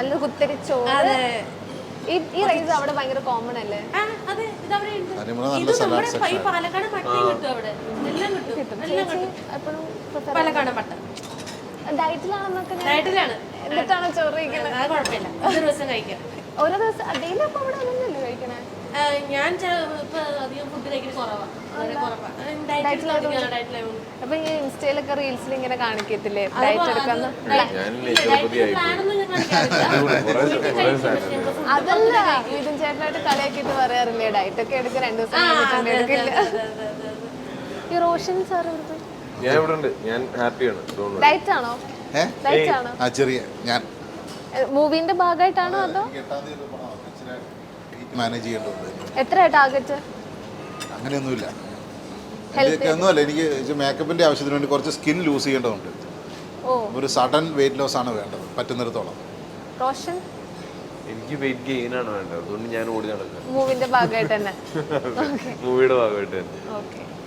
നല്ല കുത്തരി ചോറ്. ഈ റൈസ് അവിടെ ഭയങ്കര കോമൺ അല്ലേ? പാലക്കാട് മട്ടൻ കിട്ടും അവിടെ. എല്ലാം കിട്ടും. പാലക്കാട് മട്ടൻ. ഡയറ്റിലാണെന്നൊക്കെ. ഡയറ്റിലാണ്. എന്നിട്ടാണോ ചോറ് കഴിക്കുന്നത്? അത് കുഴപ്പമില്ല, ഒരു ദിവസം കഴിക്കാം. ഓരോ ദിവസം ഡെയിലി അപ്പൊ അവിടെ അതന്നെയല്ലേ കഴിക്കണേ? ഞാൻ ഇപ്പൊ അധികം ഫുഡ് കഴിക്കുന്നത് കുറവാണ്. അപ്പൊ ഈ ഇൻസ്റ്റയിലൊക്കെ റീൽസിൽ ഇങ്ങനെ കാണിക്കത്തില്ലേ ഡയറ്റ് എടുക്കുന്ന? അതല്ല, മിഥുൻ ചേട്ടനായിട്ട് കളിയാക്കിട്ട് പറയാറില്ലേ ഡയറ്റ് ഒക്കെ എടുക്കുക 2 ദിവസം കഴിഞ്ഞിട്ട് എടുക്കില്ല. ഈ റോഷൻ സാർ ഡയറ്റ് ആണോ? ഡയറ്റ് ആണോ? മൂവിന്റെ ഭാഗമായിട്ടാണോ അതോ മാനേജ് ചെയ്യേണ്ടതുണ്ട്? എത്രയാ ടാർഗറ്റ്? അങ്ങനെയൊന്നുമില്ല, ഒന്നുമല്ല. എനിക്ക് മേക്കപ്പിന്റെ ആവശ്യത്തിന് വേണ്ടി കുറച്ച് സ്കിൻ ലൂസ് ചെയ്യേണ്ടതുണ്ട്. ഒരു സഡൻ വെയിറ്റ് ലോസ് ആണ് വേണ്ടത് പറ്റുന്നിടത്തോളം. റോഷൻ എനിക്ക് വെയിറ്റ് ഗെയിൻ ആണ് വേണ്ടത്, അതുകൊണ്ട് ഞാൻ ഓടി നടക്കാം. മൂവിന്റെ ഭാഗമായിട്ട് തന്നെ. മൂവിയുടെ ഭാഗമായിട്ട് തന്നെ. ഓക്കെ.